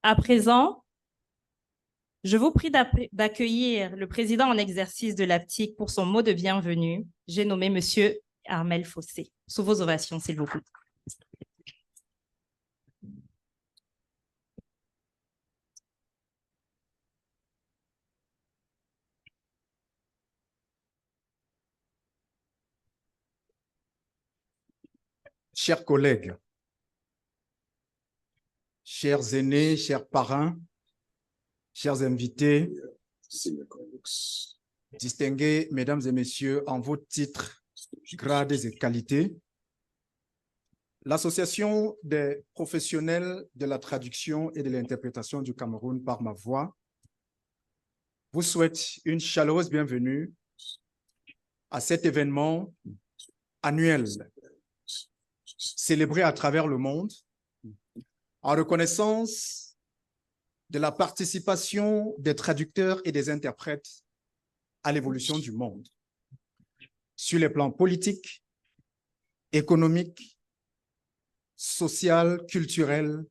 À présent, je vous prie d'accueillir le président en exercice de l'APTIC pour son mot de bienvenue. J'ai nommé Monsieur Armel Fossé. Sous vos ovations, s'il vous plaît. Chers collègues, chers aînés, chers parrains, chers invités, distingués mesdames et messieurs en vos titres, grades et qualités, l'Association des professionnels de la traduction et de l'interprétation du Cameroun par ma voix vous souhaite une chaleureuse bienvenue à cet événement annuel célébré à travers le monde en reconnaissance de la participation des traducteurs et des interprètes à l'évolution du monde, sur les plans politiques, économiques, social, culturel,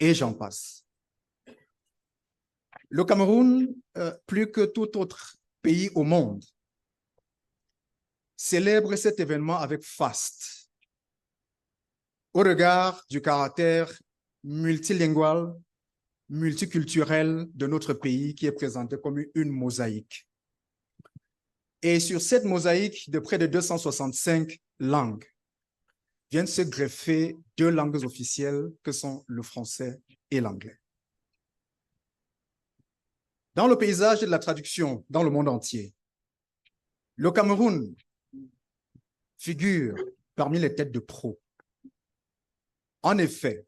et j'en passe. Le Cameroun, plus que tout autre pays au monde, célèbre cet événement avec faste, au regard du caractère multilingual, multiculturel de notre pays qui est présenté comme une mosaïque. Et sur cette mosaïque de près de 265 langues, viennent se greffer deux langues officielles que sont le français et l'anglais. Dans le paysage de la traduction dans le monde entier, le Cameroun figure parmi les têtes de proue. En effet,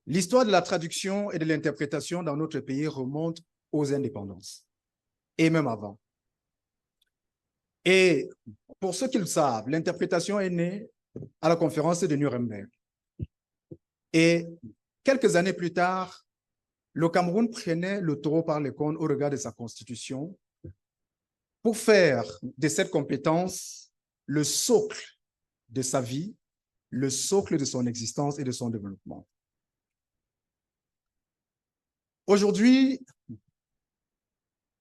l'histoire de la traduction et de l'interprétation dans notre pays remonte aux indépendances, et même avant. Et pour ceux qui le savent, l'interprétation est née à la conférence de Nuremberg. Et quelques années plus tard, le Cameroun prenait le taureau par les cornes au regard de sa constitution pour faire de cette compétence le socle de sa vie, le socle de son existence et de son développement. Aujourd'hui,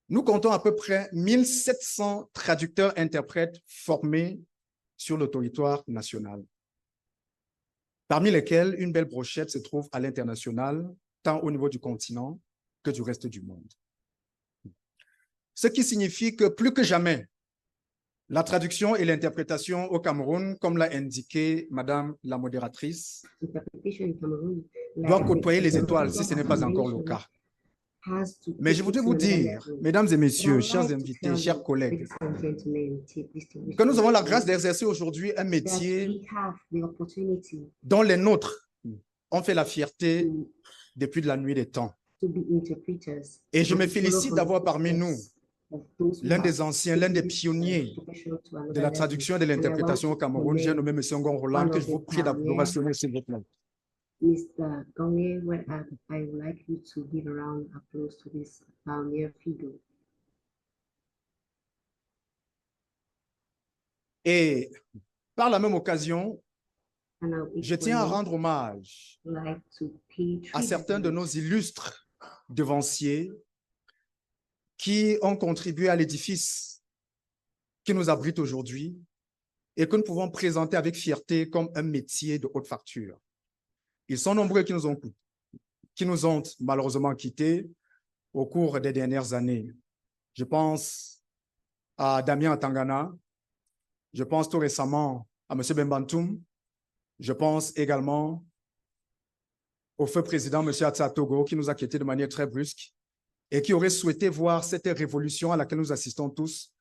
nous comptons à peu près 1700 traducteurs-interprètes formés sur le territoire national, parmi lesquels une belle brochette se trouve à l'international, tant au niveau du continent que du reste du monde. Ce qui signifie que plus que jamais, la traduction et l'interprétation au Cameroun, comme l'a indiqué Madame la modératrice, doit côtoyer les étoiles si ce n'est pas encore le cas. Mais je voudrais vous dire, mesdames et messieurs, chers invités, chers collègues, que nous avons la grâce d'exercer aujourd'hui un métier dont les nôtres ont fait la fierté depuis de la nuit des temps. Et je me félicite d'avoir parmi nous l'un des anciens, l'un des pionniers de la traduction et de l'interprétation au Cameroun. J'ai nommé M. Ngon Roland, que je vous prie d'approbationner, s'il vous plaît. Mr. Gonge, I would like you to give a round of applause to this pioneer figure. Et par la même occasion, je tiens à rendre hommage à certains de nos illustres devanciers qui ont contribué à l'édifice qui nous abrite aujourd'hui et que nous pouvons présenter avec fierté comme un métier de haute facture. Ils sont nombreux qui nous ont malheureusement quittés au cours des dernières années. Je pense à Damien Atangana, je pense tout récemment à M. Bembantoum, je pense également au feu président M. Atsa Togo qui nous a quittés de manière très brusque et qui aurait souhaité voir cette révolution à laquelle nous assistons tous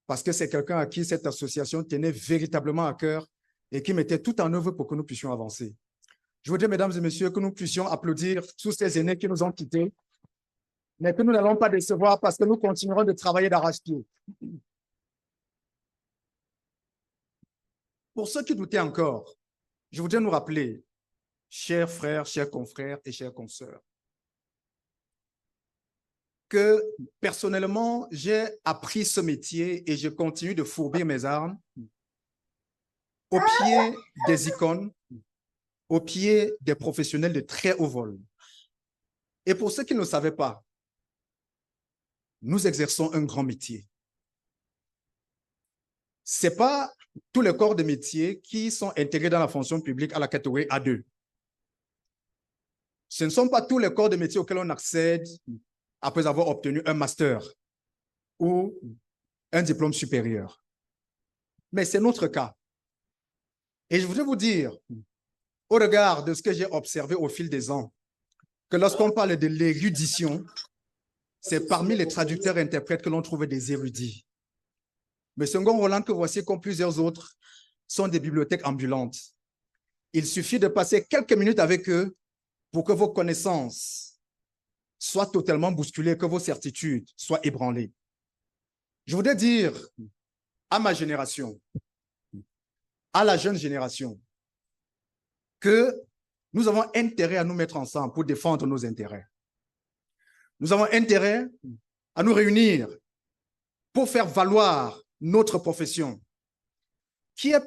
parce que c'est quelqu'un à qui cette association tenait véritablement à cœur et qui mettait tout en œuvre pour que nous puissions avancer. Je voudrais, mesdames et messieurs, que nous puissions applaudir tous ces aînés qui nous ont quittés, mais que nous n'allons pas décevoir parce que nous continuerons de travailler d'arrache-pied. Pour ceux qui doutaient encore, je voudrais nous rappeler, chers frères, chers confrères et chers consoeurs, que personnellement, j'ai appris ce métier et je continue de fourber mes armes au pied des icônes, au pied des professionnels de très haut vol. Et pour ceux qui ne le savaient pas, nous exerçons un grand métier. Ce n'est pas tous les corps de métier qui sont intégrés dans la fonction publique à la catégorie A2. Ce ne sont pas tous les corps de métier auxquels on accède après avoir obtenu un master ou un diplôme supérieur. Mais c'est notre cas. Et je voudrais vous dire, au regard de ce que j'ai observé au fil des ans, que lorsqu'on parle de l'érudition, c'est parmi les traducteurs-interprètes que l'on trouve des érudits. Mais Senghor Roland, que voici comme plusieurs autres, sont des bibliothèques ambulantes. Il suffit de passer quelques minutes avec eux pour que vos connaissances soient totalement bousculées, que vos certitudes soient ébranlées. Je voudrais dire à ma génération, à la jeune génération, que nous avons intérêt à nous mettre ensemble pour défendre nos intérêts. Nous avons intérêt à nous réunir pour faire valoir notre profession, qui est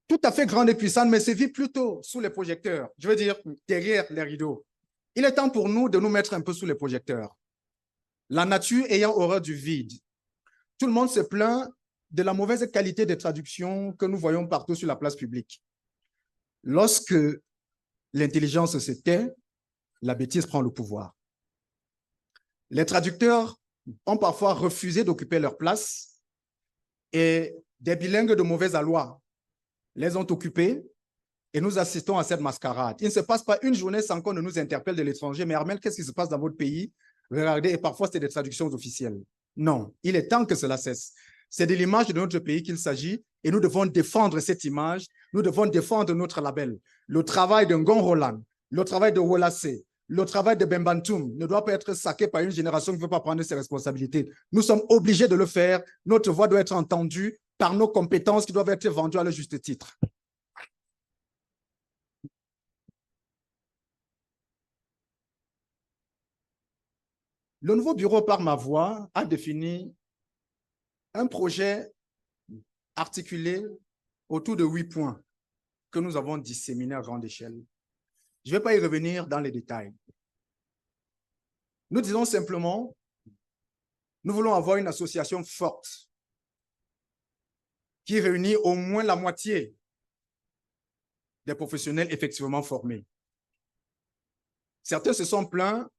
tout à fait grande et puissante, mais se vit plutôt sous les projecteurs, je veux dire derrière les rideaux. Il est temps pour nous de nous mettre un peu sous les projecteurs. La nature ayant horreur du vide, tout le monde se plaint de la mauvaise qualité des traductions que nous voyons partout sur la place publique. Lorsque l'intelligence se tait, la bêtise prend le pouvoir. Les traducteurs ont parfois refusé d'occuper leur place et des bilingues de mauvaise aloi les ont occupés et nous assistons à cette mascarade. Il ne se passe pas une journée sans qu'on ne nous interpelle de l'étranger. Mais Armel, qu'est-ce qui se passe dans votre pays? Regardez, et parfois c'est des traductions officielles. Non, il est temps que cela cesse. C'est de l'image de notre pays qu'il s'agit et nous devons défendre cette image. Nous devons défendre notre label. Le travail de Ngon Roland, le travail de Wolase, le travail de Bembantoum ne doit pas être saqué par une génération qui ne veut pas prendre ses responsabilités. Nous sommes obligés de le faire. Notre voix doit être entendue par nos compétences qui doivent être vendues à leur juste titre. Le nouveau bureau, par ma voix, a défini un projet articulé autour de 8 points que nous avons disséminés à grande échelle. Je ne vais pas y revenir dans les détails. Nous disons simplement, nous voulons avoir une association forte qui réunit au moins la moitié des professionnels effectivement formés. Certains se sont plaints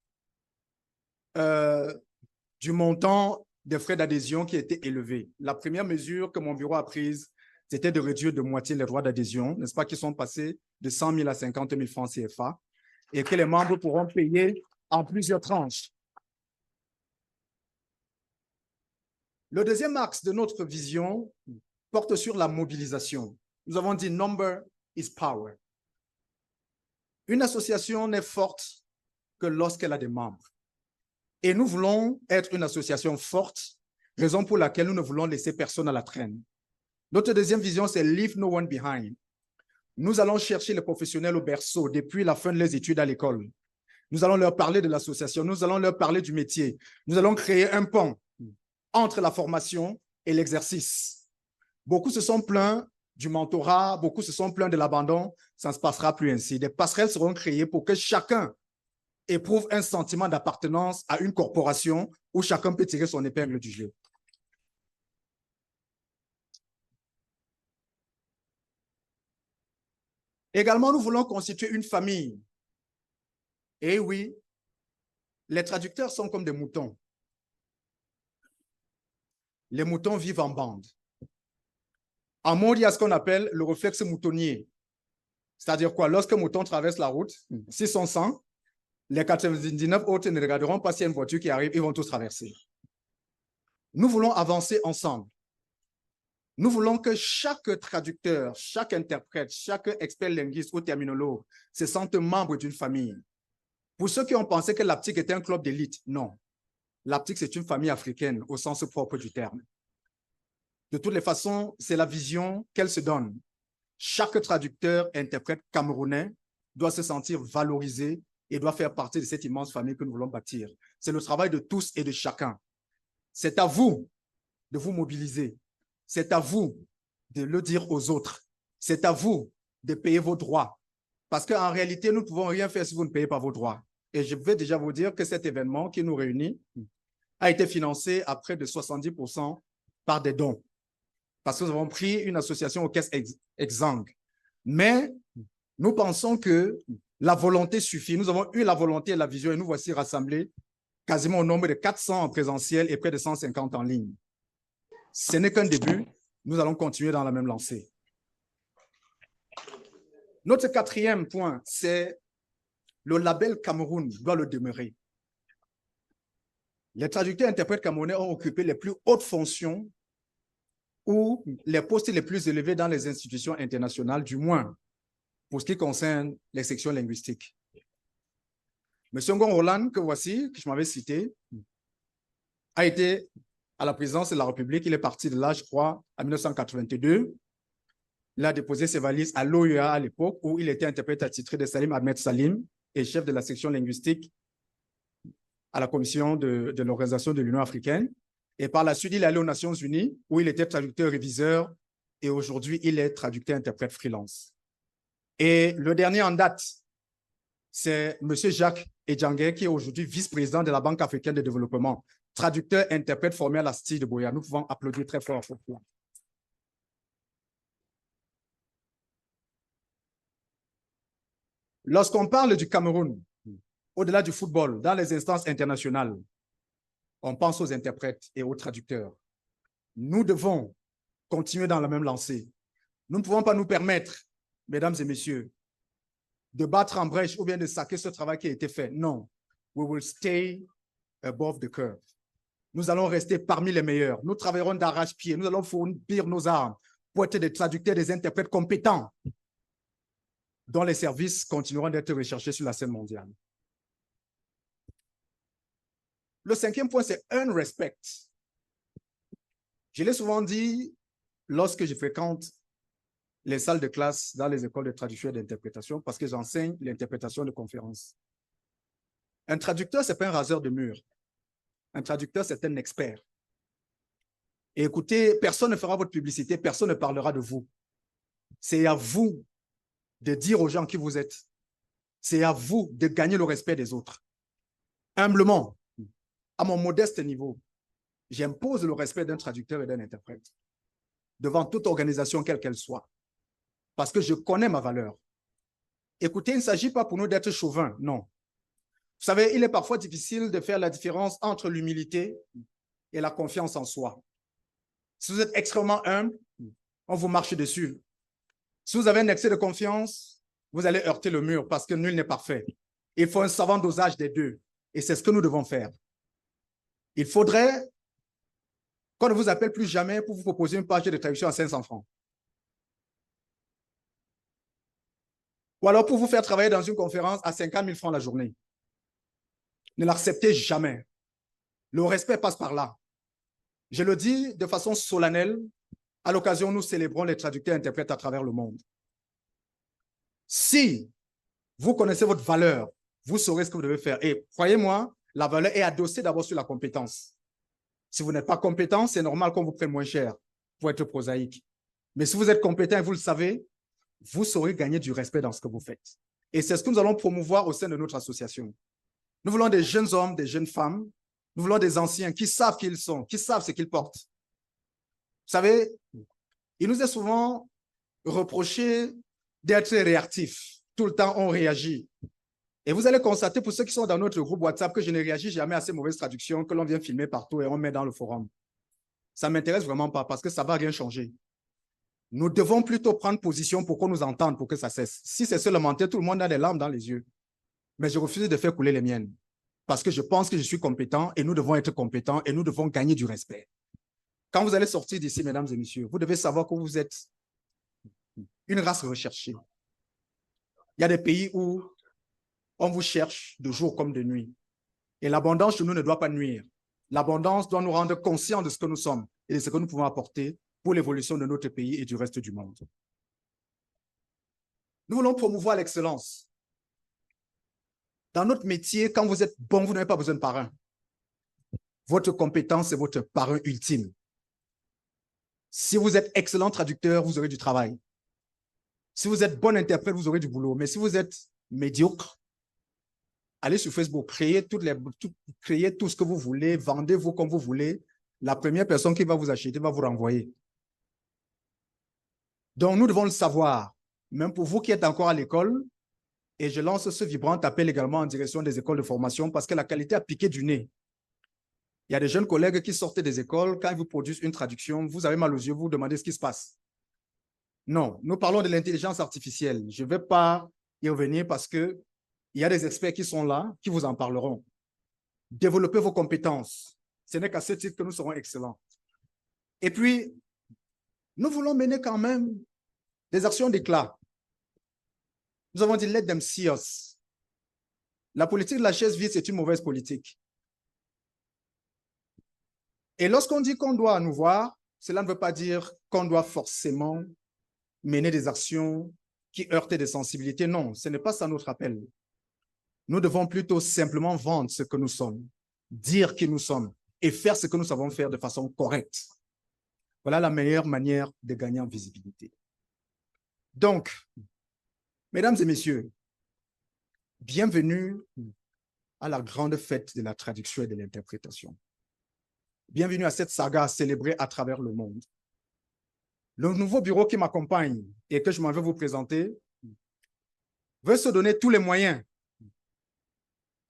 du montant des frais d'adhésion qui était élevé. La première mesure que mon bureau a prise, c'était de réduire de moitié les droits d'adhésion, n'est-ce pas, qui sont passés de 100 000 à 50 000 francs CFA et que les membres pourront payer en plusieurs tranches. Le deuxième axe de notre vision porte sur la mobilisation. Nous avons dit « number is power ». Une association n'est forte que lorsqu'elle a des membres. Et nous voulons être une association forte, raison pour laquelle nous ne voulons laisser personne à la traîne. Notre deuxième vision, c'est « leave no one behind ». Nous allons chercher les professionnels au berceau depuis la fin de leurs études à l'école. Nous allons leur parler de l'association, nous allons leur parler du métier. Nous allons créer un pont entre la formation et l'exercice. Beaucoup se sont plaints du mentorat, beaucoup se sont plaints de l'abandon. Ça ne se passera plus ainsi. Des passerelles seront créées pour que chacun éprouve un sentiment d'appartenance à une corporation où chacun peut tirer son épingle du jeu. Également, nous voulons constituer une famille. Et oui, les traducteurs sont comme des moutons. Les moutons vivent en bande. En mode, il y a ce qu'on appelle le réflexe moutonnier. C'est-à-dire quoi? Lorsqu'un mouton traverse la route, s'ils sont 100, les 99 autres ne regarderont pas s'il y a une voiture qui arrive, ils vont tous traverser. Nous voulons avancer ensemble. Nous voulons que chaque traducteur, chaque interprète, chaque expert linguiste ou terminologue se sente membre d'une famille. Pour ceux qui ont pensé que l'APTIC était un club d'élite, non. L'APTIC, c'est une famille africaine au sens propre du terme. De toutes les façons, c'est la vision qu'elle se donne. Chaque traducteur, interprète camerounais doit se sentir valorisé et doit faire partie de cette immense famille que nous voulons bâtir. C'est le travail de tous et de chacun. C'est à vous de vous mobiliser. C'est à vous de le dire aux autres. C'est à vous de payer vos droits. Parce qu'en réalité, nous ne pouvons rien faire si vous ne payez pas vos droits. Et je vais déjà vous dire que cet événement qui nous réunit a été financé à près de 70% par des dons. Parce que nous avons pris une association aux caisses exsangues. Mais nous pensons que la volonté suffit. Nous avons eu la volonté et la vision et nous voici rassemblés quasiment au nombre de 400 en présentiel et près de 150 en ligne. Ce n'est qu'un début. Nous allons continuer dans la même lancée. Notre quatrième point, c'est le label Cameroun doit le demeurer. Les traducteurs interprètes camerounais ont occupé les plus hautes fonctions ou les postes les plus élevés dans les institutions internationales, du moins pour ce qui concerne les sections linguistiques. Monsieur Ngon Roland, que voici, que je m'avais cité, a été à la présidence de la République. Il est parti de là, je crois, en 1982. Il a déposé ses valises à l'OEA à l'époque, où il était interprète attitré de Salim Ahmed Salim et chef de la section linguistique à la commission de l'Organisation de l'Union africaine. Et par la suite, il est allé aux Nations Unies, où il était traducteur-réviseur, et aujourd'hui, il est traducteur-interprète freelance. Et le dernier en date, c'est M. Jacques Edjanguet, qui est aujourd'hui vice-président de la Banque africaine de développement, traducteur-interprète formé à la STI de Boya. Nous pouvons applaudir très fort pour cela. Lorsqu'on parle du Cameroun, au-delà du football, dans les instances internationales, on pense aux interprètes et aux traducteurs. Nous devons continuer dans la même lancée. Nous ne pouvons pas nous permettre, mesdames et messieurs, de battre en brèche ou bien de saquer ce travail qui a été fait. Non. We will stay above the curve. Nous allons rester parmi les meilleurs. Nous travaillerons d'arrache-pied. Nous allons fournir nos armes pour être des traducteurs, des interprètes compétents dont les services continueront d'être recherchés sur la scène mondiale. Le cinquième point, c'est un respect. Je l'ai souvent dit lorsque je fréquente les salles de classe dans les écoles de traduction et d'interprétation parce que j'enseigne l'interprétation de conférences. Un traducteur, ce n'est pas un raseur de mur. Un traducteur, c'est un expert. Et écoutez, personne ne fera votre publicité, personne ne parlera de vous. C'est à vous de dire aux gens qui vous êtes. C'est à vous de gagner le respect des autres. Humblement, à mon modeste niveau, j'impose le respect d'un traducteur et d'un interprète devant toute organisation, quelle qu'elle soit, parce que je connais ma valeur. Écoutez, il ne s'agit pas pour nous d'être chauvins, non. Vous savez, il est parfois difficile de faire la différence entre l'humilité et la confiance en soi. Si vous êtes extrêmement humble, on vous marche dessus. Si vous avez un excès de confiance, vous allez heurter le mur parce que nul n'est parfait. Il faut un savant dosage des deux et c'est ce que nous devons faire. Il faudrait qu'on ne vous appelle plus jamais pour vous proposer une page de traduction à 500 francs. Ou alors pour vous faire travailler dans une conférence à 50 000 francs la journée. Ne l'acceptez jamais. Le respect passe par là. Je le dis de façon solennelle. À l'occasion, nous célébrons les traducteurs et interprètes à travers le monde. Si vous connaissez votre valeur, vous saurez ce que vous devez faire. Et croyez-moi, la valeur est adossée d'abord sur la compétence. Si vous n'êtes pas compétent, c'est normal qu'on vous prenne moins cher pour être prosaïque. Mais si vous êtes compétent et vous le savez, vous saurez gagner du respect dans ce que vous faites. Et c'est ce que nous allons promouvoir au sein de notre association. Nous voulons des jeunes hommes, des jeunes femmes. Nous voulons des anciens qui savent qui ils sont, qui savent ce qu'ils portent. Vous savez, il nous est souvent reproché d'être réactifs. Tout le temps, on réagit. Et vous allez constater, pour ceux qui sont dans notre groupe WhatsApp, que je ne réagis jamais à ces mauvaises traductions que l'on vient filmer partout et on met dans le forum. Ça ne m'intéresse vraiment pas parce que ça ne va rien changer. Nous devons plutôt prendre position pour qu'on nous entende, pour que ça cesse. Si c'est seulement tout le monde a des larmes dans les yeux. Mais je refuse de faire couler les miennes. Parce que je pense que je suis compétent et nous devons être compétents et nous devons gagner du respect. Quand vous allez sortir d'ici, mesdames et messieurs, vous devez savoir que vous êtes une race recherchée. Il y a des pays où on vous cherche de jour comme de nuit. Et l'abondance chez nous ne doit pas nuire. L'abondance doit nous rendre conscients de ce que nous sommes et de ce que nous pouvons apporter pour l'évolution de notre pays et du reste du monde. Nous voulons promouvoir l'excellence. Dans notre métier, quand vous êtes bon, vous n'avez pas besoin de parrain. Votre compétence est votre parrain ultime. Si vous êtes excellent traducteur, vous aurez du travail. Si vous êtes bon interprète, vous aurez du boulot. Mais si vous êtes médiocre, allez sur Facebook, créez tout ce que vous voulez, vendez-vous comme vous voulez. La première personne qui va vous acheter va vous renvoyer. Donc, nous devons le savoir, même pour vous qui êtes encore à l'école, et je lance ce vibrant appel également en direction des écoles de formation parce que la qualité a piqué du nez. Il y a des jeunes collègues qui sortent des écoles, quand ils vous produisent une traduction, vous avez mal aux yeux, vous vous demandez ce qui se passe. Non, nous parlons de l'intelligence artificielle. Je ne vais pas y revenir parce qu'il y a des experts qui sont là, qui vous en parleront. Développez vos compétences. Ce n'est qu'à ce titre que nous serons excellents. Et puis, nous voulons mener quand même des actions d'éclat. Nous avons dit, let them see us. La politique de la chaise vide, c'est une mauvaise politique. Et lorsqu'on dit qu'on doit nous voir, cela ne veut pas dire qu'on doit forcément mener des actions qui heurtent des sensibilités. Non, ce n'est pas ça notre appel. Nous devons plutôt simplement vendre ce que nous sommes, dire qui nous sommes et faire ce que nous savons faire de façon correcte. Voilà la meilleure manière de gagner en visibilité. Donc, mesdames et messieurs, bienvenue à la grande fête de la traduction et de l'interprétation. Bienvenue à cette saga célébrée à travers le monde. Le nouveau bureau qui m'accompagne et que je m'en vais vous présenter veut se donner tous les moyens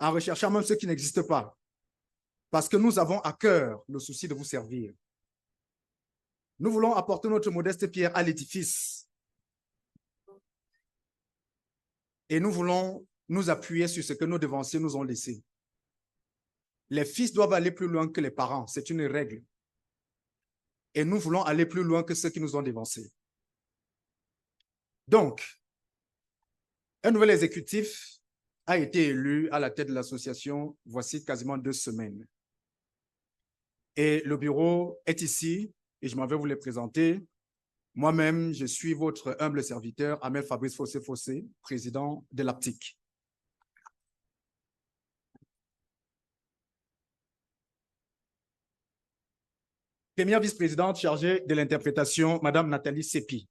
en recherchant même ceux qui n'existent pas, parce que nous avons à cœur le souci de vous servir. Nous voulons apporter notre modeste pierre à l'édifice et nous voulons nous appuyer sur ce que nos devanciers nous ont laissé. Les fils doivent aller plus loin que les parents, c'est une règle. Et nous voulons aller plus loin que ceux qui nous ont dévancés. Donc, un nouvel exécutif a été élu à la tête de l'association voici quasiment 2 semaines. Et le bureau est ici et je m'en vais vous les présenter. Moi-même, je suis votre humble serviteur, Amel Fabrice Fossé, président de l'APTIC. Première vice-présidente chargée de l'interprétation, Madame Nathalie Sepi.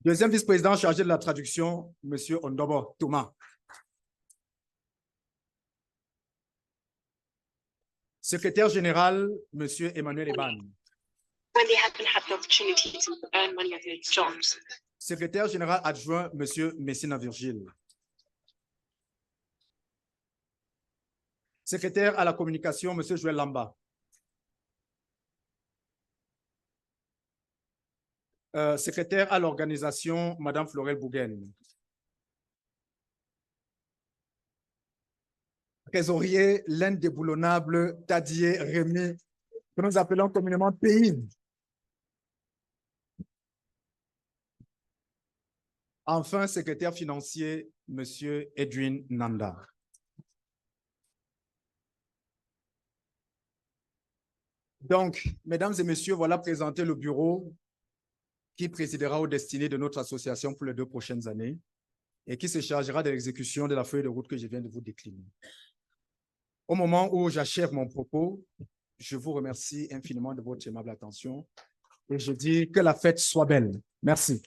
Deuxième vice-président chargé de la traduction, Monsieur Ondobo Thomas. Secrétaire général, Monsieur Emmanuel Eban. When they happen to have the opportunity to earn money at their jobs. Secrétaire général adjoint, Monsieur Messina Virgile. Secrétaire à la communication, Monsieur Joël Lamba. Secrétaire à l'organisation, Madame Florelle Bouguen. Trésorier, l'indéboulonnable Tadier Rémy, que nous appelons communément Pays. Enfin, secrétaire financier, Monsieur Edwin Nanda. Donc, mesdames et messieurs, voilà présenté le bureau qui présidera aux destinées de notre association pour les 2 prochaines années et qui se chargera de l'exécution de la feuille de route que je viens de vous décliner. Au moment où j'achève mon propos, je vous remercie infiniment de votre aimable attention et je dis que la fête soit belle. Merci.